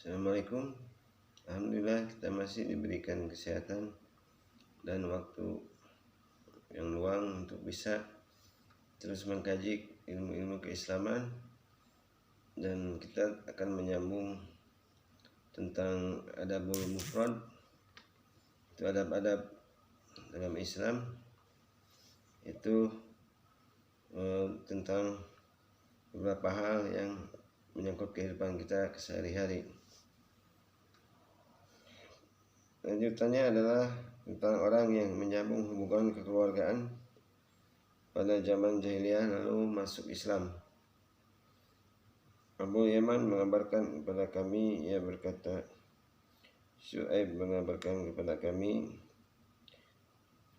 Assalamualaikum. Alhamdulillah kita masih diberikan kesehatan dan waktu yang luang untuk bisa terus mengkaji ilmu-ilmu keislaman, dan kita akan menyambung tentang adabul mufrad, itu adab-adab dalam Islam, itu tentang beberapa hal yang menyangkut kehidupan kita sehari-hari. Lanjutannya adalah tentang orang yang menyambung hubungan kekeluargaan pada zaman jahiliyah lalu masuk Islam. Abu Yaman mengabarkan kepada kami, ia berkata, Syu'aib mengabarkan kepada kami,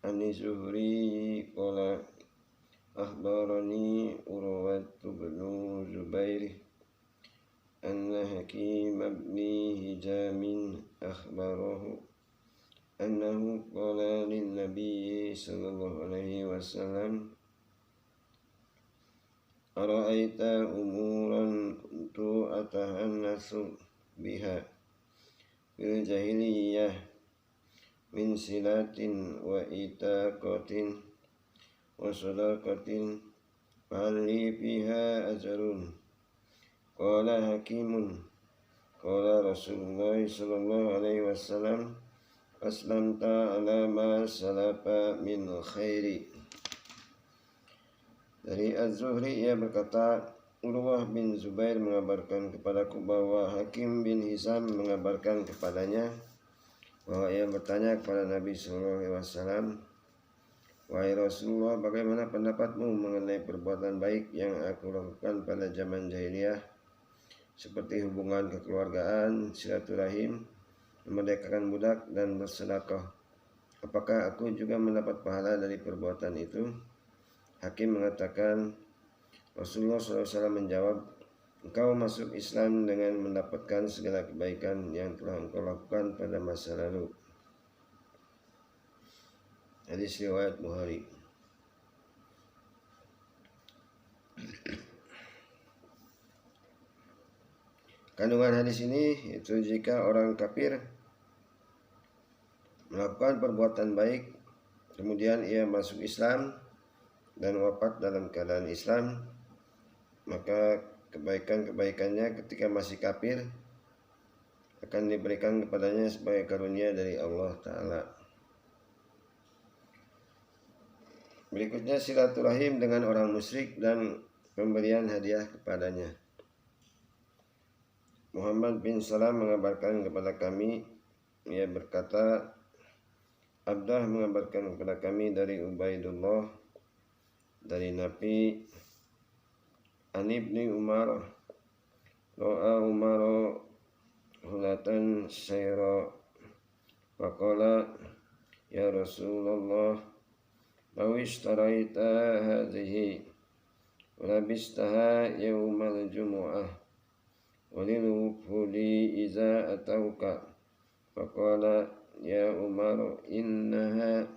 Ani Zuhri qala akhbarani Urwatu bin Zubair anna Hakim ibn Hizam akhbarahu annahu qala lin Nabi sallallahu alaihi wasallam ara'aita umuran kuntu atahannasu biha fil jahiliyah min silatin wa itaqatin wa sadaqatin fahli fiha ajrun. Qala Hakimun qala Rasulullah sallallahu alaihi wasallam aslamta ala ma salafa min khairi. Dari Az-Zuhri ia berkata, Urwah bin Zubair mengabarkan kepadaku bahwa Hakim bin Hizam mengabarkan kepadanya bahwa ia bertanya kepada Nabi sallallahu alaihi wasallam, wahai Rasulullah, bagaimana pendapatmu mengenai perbuatan baik yang aku lakukan pada zaman jahiliyah, seperti hubungan kekeluargaan, silaturahim, memerdekakan budak, dan bersedekah? Apakah aku juga mendapat pahala dari perbuatan itu? Hakim mengatakan, Rasulullah SAW menjawab, engkau masuk Islam dengan mendapatkan segala kebaikan yang telah engkau lakukan pada masa lalu. Hadis riwayat Bukhari. Kandungan hadis ini itu jika orang kafir melakukan perbuatan baik, kemudian ia masuk Islam dan wafat dalam keadaan Islam, maka kebaikan-kebaikannya ketika masih kafir akan diberikan kepadanya sebagai karunia dari Allah Ta'ala. Berikutnya silaturahim dengan orang musyrik dan pemberian hadiah kepadanya. Muhammad bin Salam mengabarkan kepada kami, ia berkata, Abdah mengabarkan kepada kami dari Ubaidullah dari Nabi An ibni Umar Ra'a Umar hulatan sayra faqala ya Rasulullah law ishtaraita hadhihi labistaha yawmal jumu'ah walil wufudi iza atauka faqala ya Umar innaha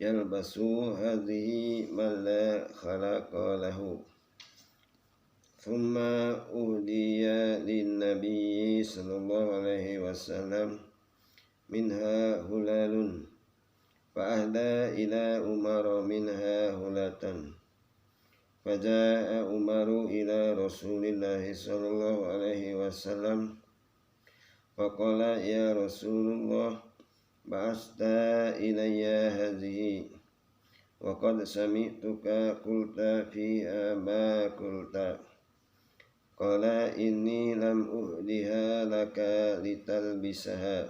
yalbasu hadhihi man la khalaqa lahu. Thumma uhdiya lin Nabi sallallahu alaihi wasallam minha hulalun fa ahda ila Umar minha hulatan. Faja'a Umaru ila Rasulillah sallallahu alaihi wasallam faqala ya Rasulullah ba'asta ilayya hadhihi wa qad sami'tuka qulta fiha ma qulta. Qala inni lam uhdiha laka litalbisaha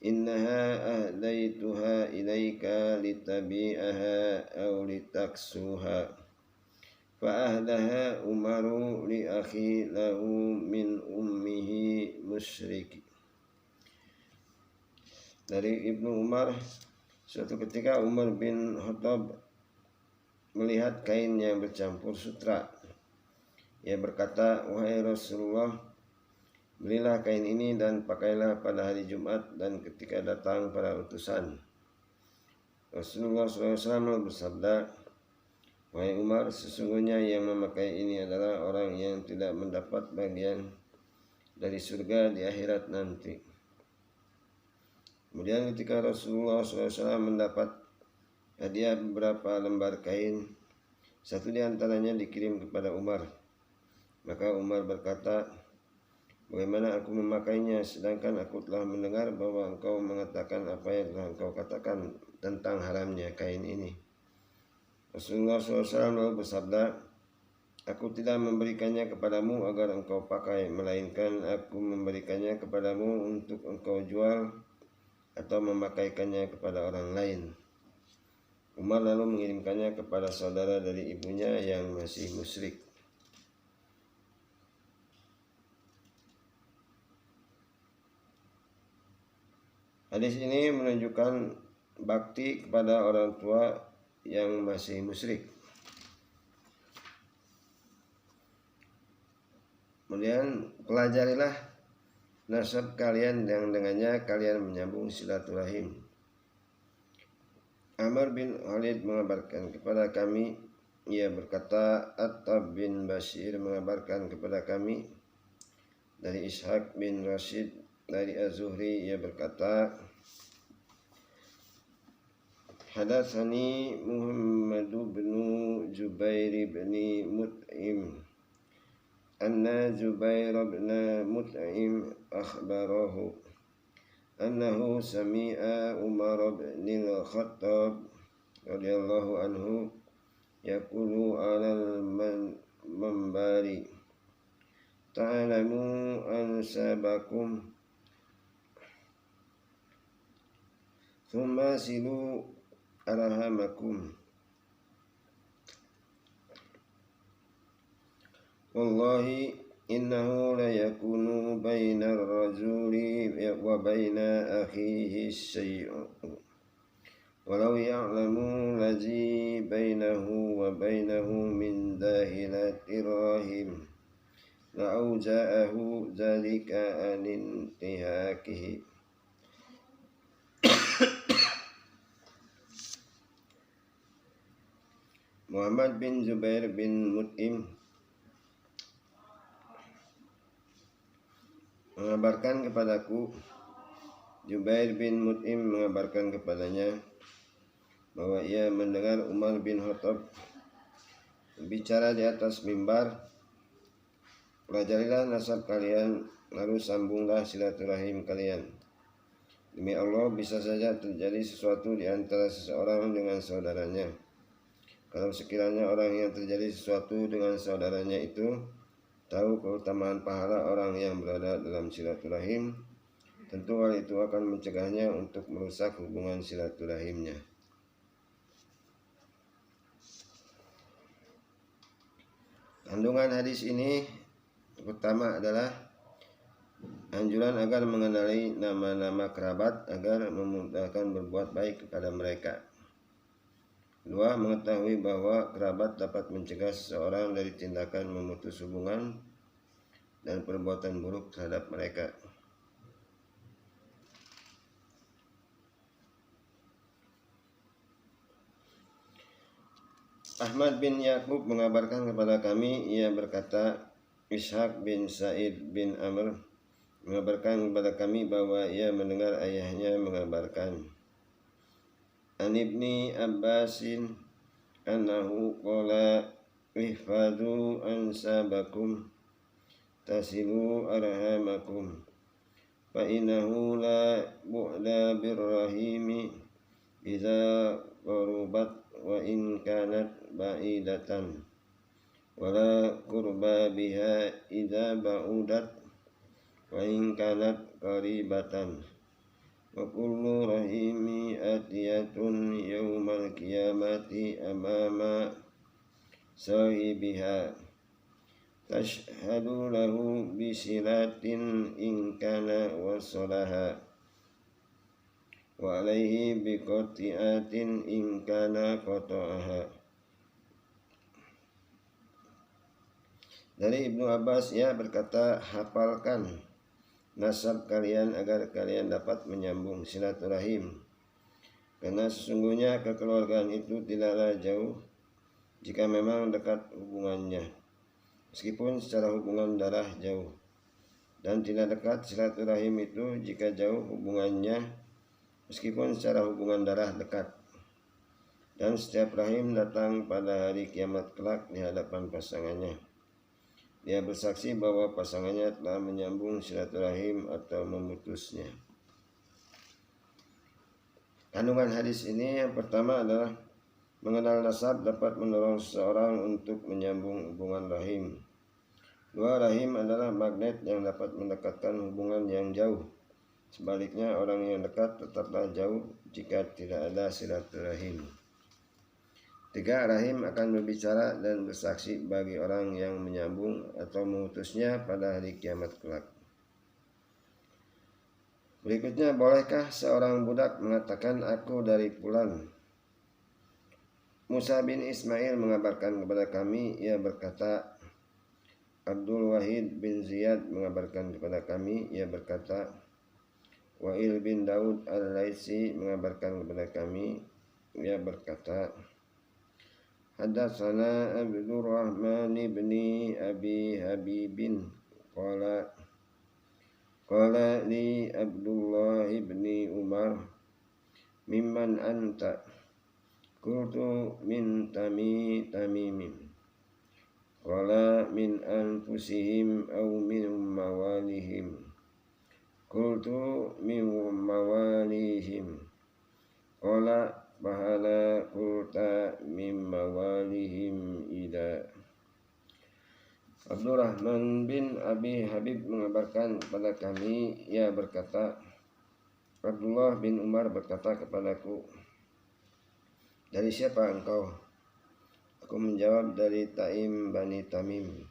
innaha ahdaituha ilayka litabi'aha aw litaksuha. Fa ahdaha Umaru li akhi lahu min ummihi musyrik. Dari Ibnu Umar, suatu ketika Umar bin Khattab melihat kain yang bercampur sutra. Ia berkata, wahai Rasulullah, belilah kain ini dan pakailah pada hari Jumat dan ketika datang para utusan. Rasulullah SAW bersabda, wahai Umar, sesungguhnya yang memakai ini adalah orang yang tidak mendapat bagian dari surga di akhirat nanti. Kemudian ketika Rasulullah SAW mendapat hadiah beberapa lembar kain, satu di antaranya dikirim kepada Umar. Maka Umar berkata, bagaimana aku memakainya sedangkan aku telah mendengar bahwa engkau mengatakan apa yang telah engkau katakan tentang haramnya kain ini. Rasulullah SAW lalu bersabda, aku tidak memberikannya kepadamu agar engkau pakai, melainkan aku memberikannya kepadamu untuk engkau jual atau memakaikannya kepada orang lain. Umar lalu mengirimkannya kepada saudara dari ibunya yang masih musyrik. Hadis ini menunjukkan bakti kepada orang tua yang masih musyrik. Kemudian pelajarilah nasab kalian yang dengannya kalian menyambung silaturahim. Amr bin Khalid mengabarkan kepada kami, ia berkata, Attab bin Bashir mengabarkan kepada kami dari Ishaq bin Rashid dari Az-Zuhri, ia berkata, Hadatsani Muhammad bin Jubair bin Mut'im anna Jubair bin Mut'im akhbarahu annahu sami'a Umar bin al-Khattab radhiyallahu anhu yaqulu 'alal manbari ta'lamu ansabakum thumma silu arhamakum wallahi innahu la yakunu bainar rajuli wa baina akhihi syai'un walau ya'lamu lazi bainahu wa bainahu min dahilati rahim la'auja'ahu dzalika an intihakihi. Muhammad bin Jubair bin Mut'im mengabarkan kepadaku, Jubair bin Mut'im mengabarkan kepadanya bahwa ia mendengar Umar bin Khattab berbicara di atas mimbar, pelajarilah nasab kalian, lalu sambunglah silaturahim kalian. Demi Allah, bisa saja terjadi sesuatu di antara seseorang dengan saudaranya. Kalau sekiranya orang yang terjadi sesuatu dengan saudaranya itu tahu keutamaan pahala orang yang berada dalam silaturahim, tentu hal itu akan mencegahnya untuk merusak hubungan silaturahimnya. Kandungan hadis ini pertama adalah anjuran agar mengenali nama-nama kerabat agar memudahkan berbuat baik kepada mereka. Kedua, mengetahui bahwa kerabat dapat mencegah seseorang dari tindakan memutus hubungan dan perbuatan buruk terhadap mereka. Ahmad bin Yakub mengabarkan kepada kami, ia berkata, Ishaq bin Sa'id bin Amr mengabarkan kepada kami bahwa ia mendengar ayahnya mengabarkan, An Ibni Abbasin annahu qala ihfadhu ansabakum tasilu arhamakum fa innahu la bu'da birrahimi idza qarubat wa in kanat ba'idatan wala qurba biha idza ba'udat wa in kanat qaribatan wa kullu rahimi atiyatun yawmal qiyamati amama sahibiha tashhadu lahu bisilatin in kana wasalaha wa alaihi biqati'atin in kana qata'aha. Dari Ibnu Abbas, ia berkata, hafalkan nasab kalian agar kalian dapat menyambung silaturahim, karena sesungguhnya kekeluargaan itu tidaklah jauh jika memang dekat hubungannya, meskipun secara hubungan darah jauh. Dan tidak dekat silaturahim itu jika jauh hubungannya, meskipun secara hubungan darah dekat. Dan setiap rahim datang pada hari kiamat kelak di hadapan pasangannya. Dia bersaksi bahwa pasangannya telah menyambung silaturahim atau memutusnya. Kandungan hadis ini yang pertama adalah mengenal nasab dapat mendorong seseorang untuk menyambung hubungan rahim. Dua, rahim adalah magnet yang dapat mendekatkan hubungan yang jauh. Sebaliknya, orang yang dekat tetaplah jauh jika tidak ada silaturahim. 3, rahim akan berbicara dan bersaksi bagi orang yang menyambung atau memutusnya pada hari kiamat kelak. Berikutnya, bolehkah seorang budak mengatakan aku dari Fulan? Musa bin Ismail mengabarkan kepada kami, ia berkata, Abdul Wahid bin Ziyad mengabarkan kepada kami, ia berkata, Wa'il bin Daud al-Laitsi mengabarkan kepada kami, ia berkata, Hadatsana Abdurrahman bin Abi Habibin qala li Abdullah bin Umar mimman anta qultu min tamimin qala min anfusihim aw min mawalihim qultu min mawalihim qala bahala qulta mimma walihim ida. Abdurrahman bin Abi Habib mengabarkan kepada kami, ia berkata, Abdullah bin Umar berkata kepadaku, dari siapa engkau? Aku menjawab, dari Taim Bani Tamim.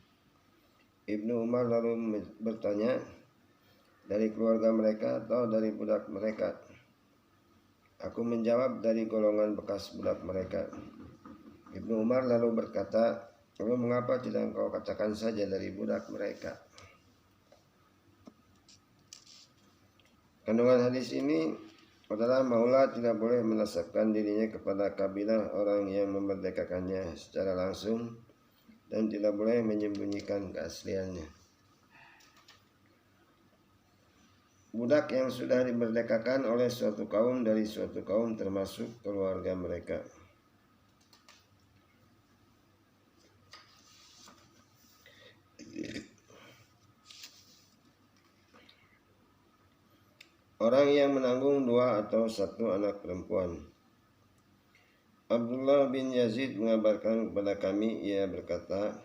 Ibnu Umar lalu bertanya, dari keluarga mereka atau dari budak mereka? Aku menjawab, dari golongan bekas budak mereka. Ibnu Umar lalu berkata, lalu mengapa tidak engkau katakan saja dari budak mereka? Kandungan hadis ini adalah maula tidak boleh menasabkan dirinya kepada kabilah orang yang memerdekakannya secara langsung dan tidak boleh menyembunyikan keasliannya. Budak yang sudah dimerdekakan oleh suatu kaum dari suatu kaum termasuk keluarga mereka. Orang yang menanggung 2 atau 1 anak perempuan. Abdullah bin Yazid mengabarkan kepada kami, ia berkata,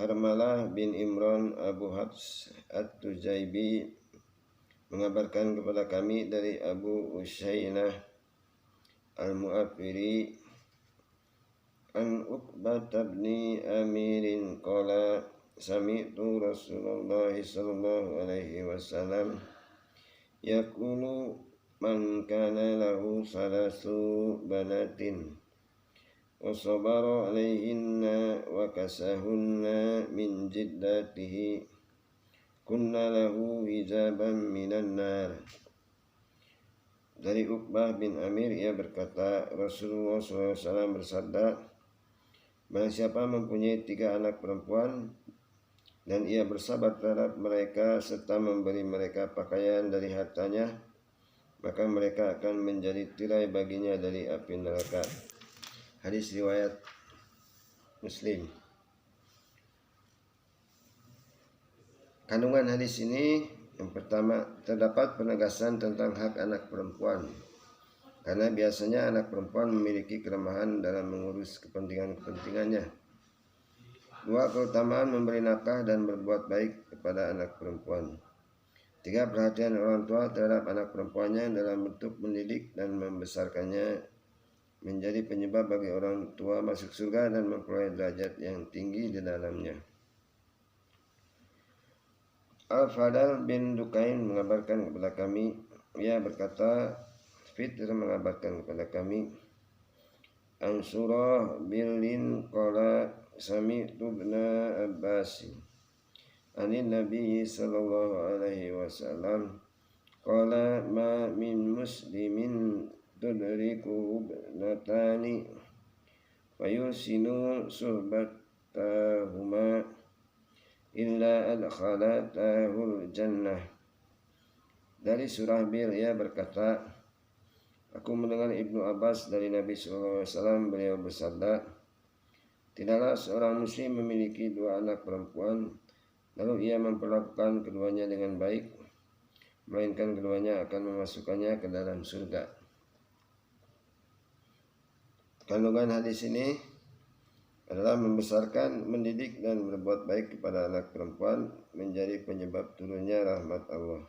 Harmalah bin Imran Abu Hafs At-Tujaibi mengabarkan kepada kami dari Abu Usyainah Al-Mu'afiri an Uqbah bin Amirin qala sami'tu Rasulullah sallallahu alaihi wasallam yaqulu man kana lahu salasu banatin wa sabara alaihinna wa kasahunna min jiddatihi kunna lahu hijaban minan nar. Dari Uqbah bin Amir, ia berkata, Rasulullah SAW bersabda, barang siapa mempunyai 3 anak perempuan dan ia bersabar terhadap mereka serta memberi mereka pakaian dari hartanya, maka mereka akan menjadi tirai baginya dari api neraka. Hadis riwayat Muslim. Kandungan hadis ini yang pertama, terdapat penegasan tentang hak anak perempuan, karena biasanya anak perempuan memiliki kelemahan dalam mengurus kepentingannya. 2, keutamaan memberi nafkah dan berbuat baik kepada anak perempuan. 3, perhatian orang tua terhadap anak perempuannya dalam bentuk mendidik dan membesarkannya menjadi penyebab bagi orang tua masuk surga dan memperoleh derajat yang tinggi di dalamnya. Al-Fadal bin Dukain mengabarkan kepada kami, ia berkata, Fitr mengabarkan kepada kami, Ansurah bilin qala sami'tu ibna Abbas anin Nabi sallallahu alaihi wasallam qala ma min muslimin tudriku ibnatani fayusinu suhbatahuma illa adkhalatahul jannah. Dari Surahbil, ia berkata, aku mendengar Ibnu Abbas dari Nabi SAW, beliau bersabda, tidaklah seorang muslim memiliki dua anak perempuan, lalu ia memperlakukan keduanya dengan baik, melainkan keduanya akan memasukkannya ke dalam surga. Kandungan hadis ini adalah membesarkan, mendidik, dan berbuat baik kepada anak perempuan menjadi penyebab turunnya rahmat Allah.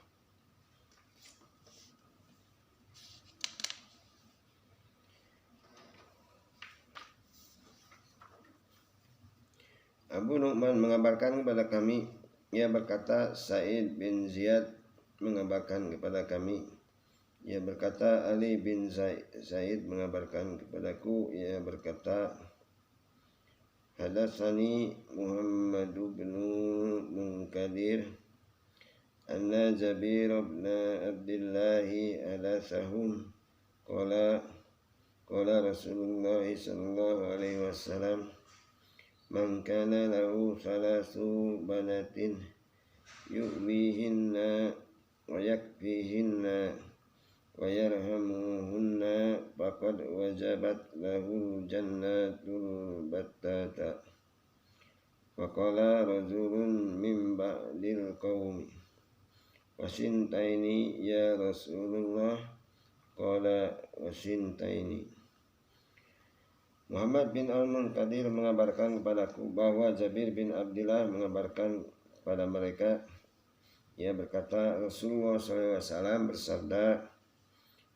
Abu Nu'man mengabarkan kepada kami, ia berkata, Sa'id bin Ziyad mengabarkan kepada kami, ia berkata, Ali bin Zaid mengabarkan kepadaku, ia berkata, Hadatsani Muhammad bin Munkadir anna Jabir bin Abdullah hadatsahum qala Rasulullah sallallahu alaihi wasallam man kana lahu thalathu banatin yu'mihinna wa yakfihinna wa yarhamuhunna faqad wajabat lahu jannatul battata. Faqala rajulun min ba'dil qawmi wasintaini ya Rasulullah, qala wasintaini. Muhammad bin Al-Munkadir mengabarkan kepadaku bahwa Jabir bin Abdullah mengabarkan kepada mereka, ia berkata, Rasulullah SAW bersabda,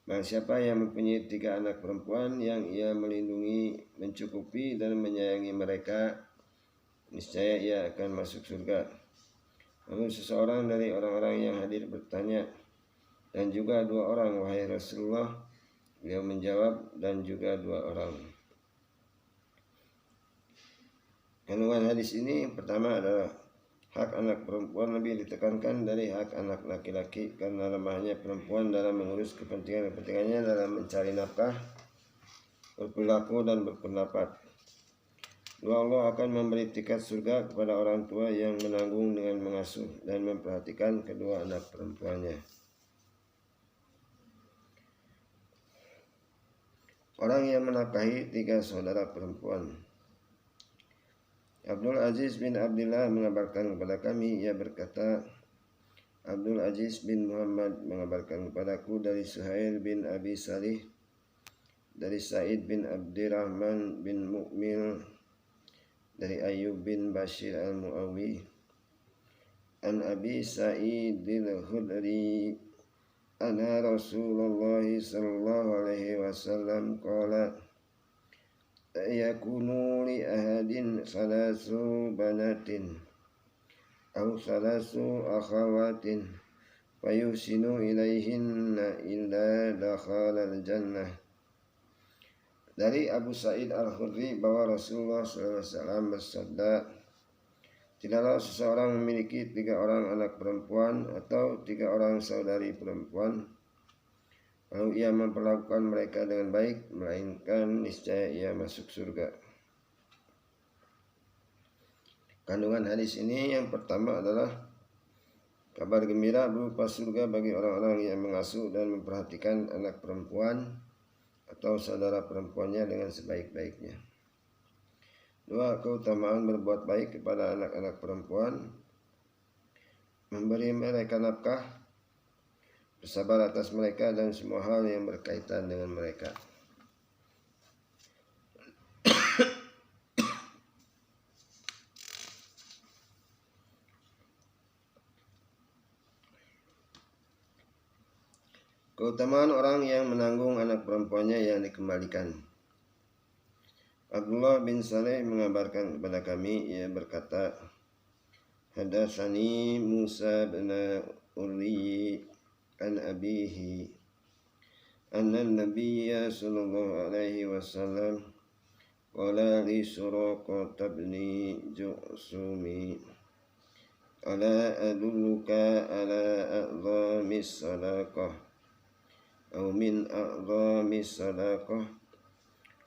barang siapa yang mempunyai 3 anak perempuan yang ia melindungi, mencukupi dan menyayangi mereka, niscaya ia akan masuk surga. Lalu seseorang dari orang-orang yang hadir bertanya, dan juga 2 orang wahai Rasulullah? Beliau menjawab, dan juga 2 orang. Kandungan hadis ini pertama adalah hak anak perempuan lebih ditekankan dari hak anak laki-laki karena lemahnya perempuan dalam mengurus kepentingannya dalam mencari nafkah, berperilaku dan berpendapat. Allah akan memberi tiket surga kepada orang tua yang menanggung dengan mengasuh dan memperhatikan kedua anak perempuannya. Orang yang menafkahi 3 saudara perempuan. Abdul Aziz bin Abdullah mengabarkan kepada kami, ia berkata, Abdul Aziz bin Muhammad mengabarkan kepadaku dari Suhail bin Abi Salih, dari Sa'id bin Abdurrahman bin Mu'mil, dari Ayyub bin Bashir al-Mu'awi, an Abi Sa'id al-Khudri, anna Rasulullah sallallahu alaihi wasallam qala, yakunu li ahadin salasu banatin aw salasu akhawatin fayusinu ilaihinna illa dakhala al-jannah. Dari Abu Sa'id al-Khudri bahwa Rasulullah SAW bersabda, tidaklah seseorang memiliki 3 orang anak perempuan atau 3 orang saudari perempuan, lalu ia memperlakukan mereka dengan baik, melainkan niscaya ia masuk surga. Kandungan hadis ini yang pertama adalah kabar gembira berupa surga bagi orang-orang yang mengasuh dan memperhatikan anak perempuan atau saudara perempuannya dengan sebaik-baiknya. 2. Keutamaan berbuat baik kepada anak-anak perempuan, memberi mereka nafkah, bersabar atas mereka dan semua hal yang berkaitan dengan mereka. Keutamaan orang yang menanggung anak perempuannya yang dikembalikan. Abdullah bin Saleh mengabarkan kepada kami, ia berkata, Hadatsani Musa bin Uri an abihi anna Nabiyya sallallahu alaihi wasallam qala li Suraqah bin Ju'sumi, ala adulluka ala a'zamis sadaqah aw min a'zamis sadaqah?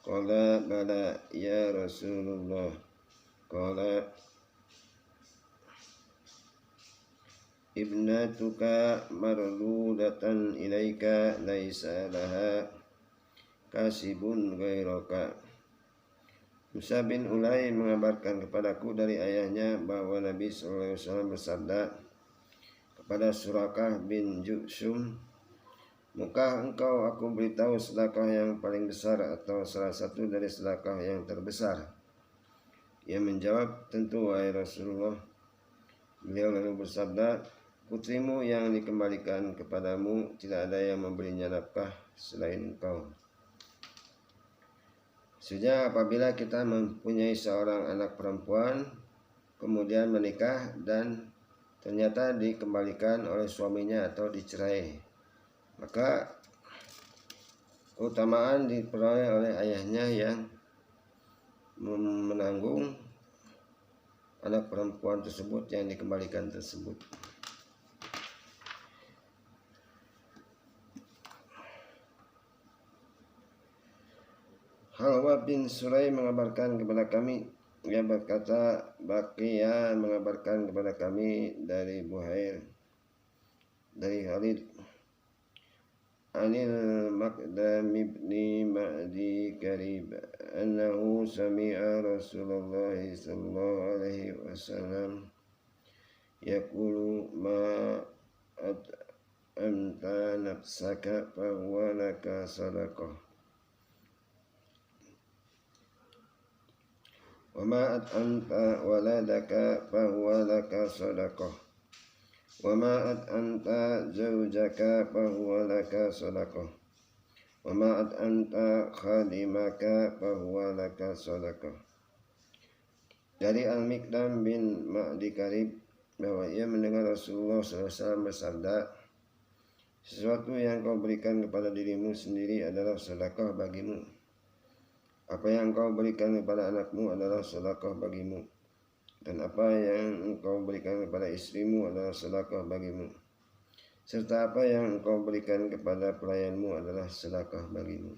Qala bala ya Rasulullah. Qala ibnatuka mardudatan ilaika laisa laha kasibun ghairaka. Musa bin Ulay mengabarkan kepadaku dari ayahnya bahwa Nabi SAW bersabda kepada Surakah bin Jusum, "Maukah engkau aku beritahu sedekah yang paling besar atau salah satu dari sedekah yang terbesar?" Ia menjawab, "Tentu wahai Rasulullah." Beliau lalu bersabda, "Putrimu yang dikembalikan kepadamu tidak ada yang memberinya nafkah selain engkau." Sejak apabila kita mempunyai seorang anak perempuan, kemudian menikah dan ternyata dikembalikan oleh suaminya atau dicerai, maka keutamaan diperoleh oleh ayahnya yang menanggung anak perempuan tersebut yang dikembalikan tersebut. Halwa bin Surai mengabarkan kepada kami, ia berkata, Baqiya mengabarkan kepada kami dari Buhair, dari Khalid, Anil Maqdam ibni Ma'di Karib, annahu sami'a Rasulullah sallallahu alaihi wasallam yaqulu ma at'amta nafsaka fahuwa laka sadaqah. وما أطعمت ولدك فهو لك صدقة وما أطعمت زوجك فهو لك صدقة وما أطعمت خادمك فهو لك صدقة. Dari Al-Miqdam bin Ma'di Karib bahwa ia mendengar Rasulullah SAW bersabda, sesuatu yang kau berikan kepada dirimu sendiri adalah sedekah bagimu. Apa yang engkau berikan kepada anakmu adalah sedekah bagimu, dan apa yang engkau berikan kepada istrimu adalah sedekah bagimu, serta apa yang engkau berikan kepada pelayanmu adalah sedekah bagimu.